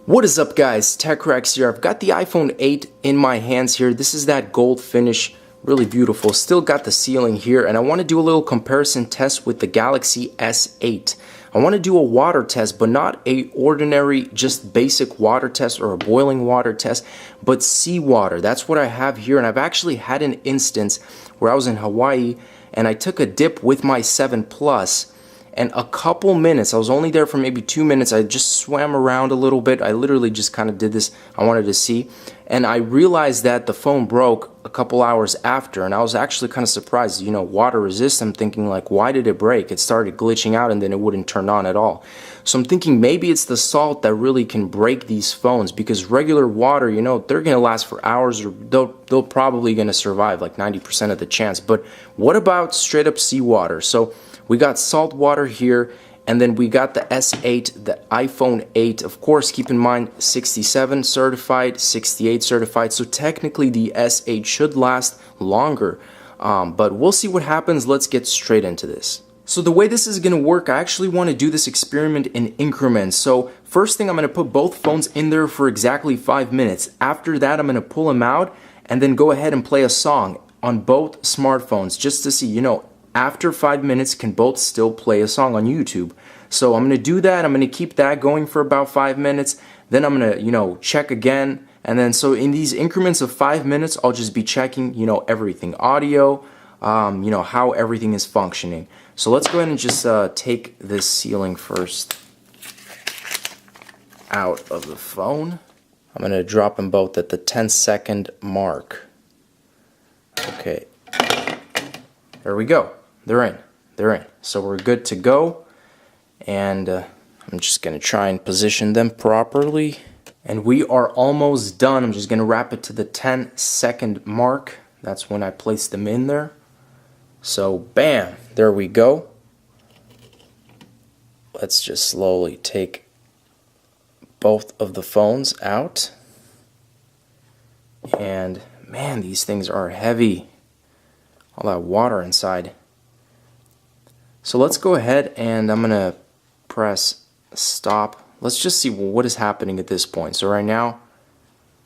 What is up, guys? TechRex here. I've got the iPhone 8 in my hands here. This is that gold finish, really beautiful. Still got the sealing here, and I want to do a little comparison test with the Galaxy S8. I want to do a water test, but not a ordinary, just basic water test or a boiling water test, but seawater. That's what I have here, and I've actually had an instance where I was in Hawaii, and I took a dip with my 7 Plus. And a couple minutes, I was only there for maybe 2 minutes, I just swam around a little bit. I literally just kind of did this, I wanted to see. And I realized that the phone broke a couple hours after, and I was actually kind of surprised. You know, water resist, I'm thinking like, why did it break? It started glitching out and then it wouldn't turn on at all. So I'm thinking maybe it's the salt that really can break these phones, because regular water, you know, they're going to last for hours, or they'll probably going to survive like 90% of the chance. But what about straight up seawater? So we got salt water here, and then we got the S8, the iPhone 8. Of course, keep in mind 67 certified, 68 certified. So technically the S8 should last longer, but we'll see what happens. Let's get straight into this. So the way this is going to work, I actually want to do this experiment in increments. So first thing, I'm going to put both phones in there for exactly 5 minutes. After that, I'm going to pull them out and then go ahead and play a song on both smartphones just to see, you know, after 5 minutes, can both still play a song on YouTube. So I'm going to do that. I'm going to keep that going for about 5 minutes. Then I'm going to, you know, check again. And then so in these increments of 5 minutes, I'll just be checking, you know, everything. Audio, you know, how everything is functioning. So let's go ahead and just take this sealing first out of the phone. I'm going to drop them both at the 10-second mark. Okay. There we go. They're in. They're in. So we're good to go. And I'm just going to try and position them properly. And we are almost done. I'm just going to wrap it to the 10-second mark. That's when I place them in there. So bam, there we go. Let's just slowly take both of the phones out. And man, these things are heavy. All that water inside. So let's go ahead and I'm going to press stop. Let's just see what is happening at this point. So right now,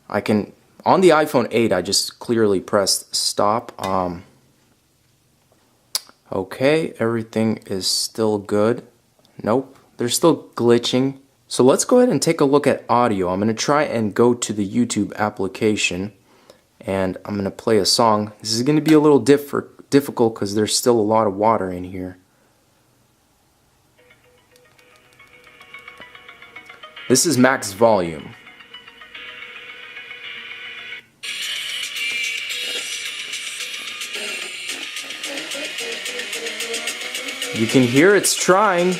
I can, on the iPhone 8, I just clearly pressed stop. Okay, everything is still good. Nope, they're still glitching. So let's go ahead and take a look at audio. I'm going to try and go to the YouTube application, and I'm going to play a song. This is going to be a little difficult because there's still a lot of water in here. This is max volume. You can hear it's trying.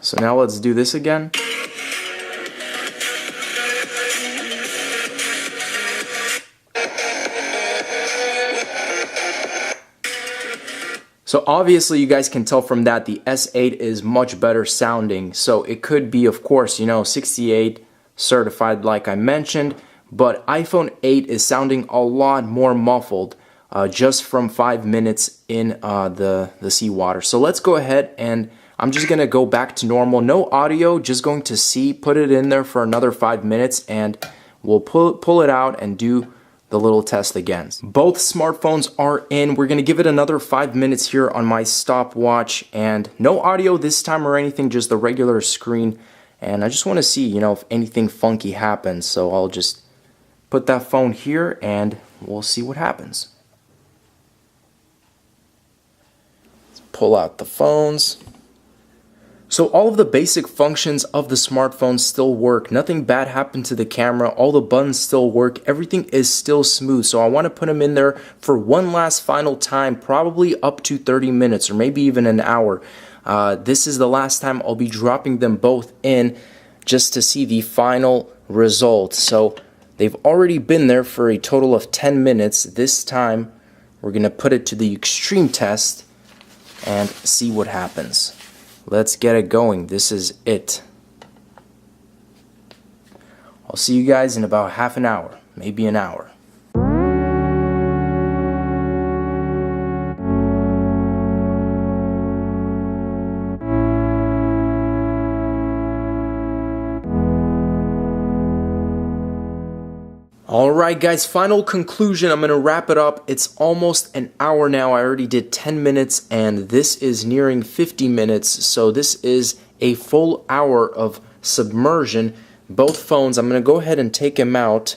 So now let's do this again. So obviously you guys can tell from that the S8 is much better sounding. So it could be, of course, you know, 68 certified like I mentioned, but iPhone 8 is sounding a lot more muffled just from 5 minutes in the seawater. So let's go ahead and I'm just going to go back to normal. No audio, just going to put it in there for another 5 minutes, and we'll pull it out and do the little test again. Both smartphones are in. We're going to give it another 5 minutes here on my stopwatch, and no audio this time or anything, just the regular screen. And I just want to see, you know, if anything funky happens. So I'll just put that phone here and we'll see what happens. Let's pull out the phones. So all of the basic functions of the smartphone still work. Nothing bad happened to the camera. All the buttons still work. Everything is still smooth. So I want to put them in there for one last final time, probably up to 30 minutes or maybe even an hour. This is the last time I'll be dropping them both in just to see the final result. So they've already been there for a total of 10 minutes. This time we're going to put it to the extreme test and see what happens. Let's get it going. This is it. I'll see you guys in about half an hour, maybe an hour. Alright guys, final conclusion. I'm going to wrap it up. It's almost an hour now. I already did 10 minutes and this is nearing 50 minutes. So this is a full hour of submersion. Both phones, I'm going to go ahead and take them out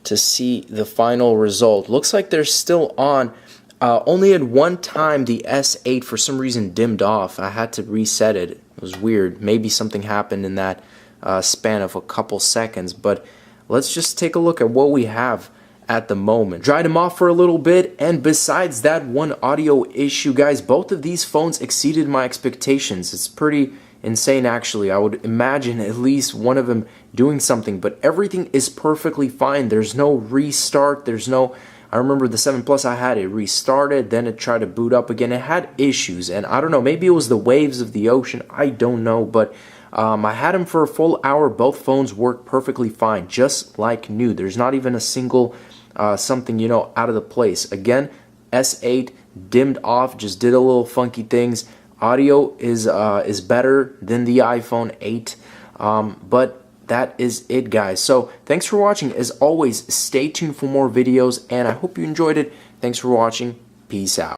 to see the final result. Looks like they're still on. Only at one time the S8 for some reason dimmed off. I had to reset it. It was weird. Maybe something happened in that span of a couple seconds, but let's just take a look at what we have at the moment. Dried them off for a little bit, and besides that one audio issue, guys, both of these phones exceeded my expectations. It's pretty insane, actually. I would imagine at least one of them doing something, but everything is perfectly fine. There's no restart. There's no... I remember the 7 Plus, I had it restarted, then it tried to boot up again. It had issues, and I don't know, maybe it was the waves of the ocean. I don't know, but I had them for a full hour. Both phones work perfectly fine, just like new. There's not even a single something, you know, out of the place. Again, S8 dimmed off, just did a little funky things. Audio is better than the iPhone 8, but that is it, guys. So thanks for watching. As always, stay tuned for more videos, and I hope you enjoyed it. Thanks for watching. Peace out.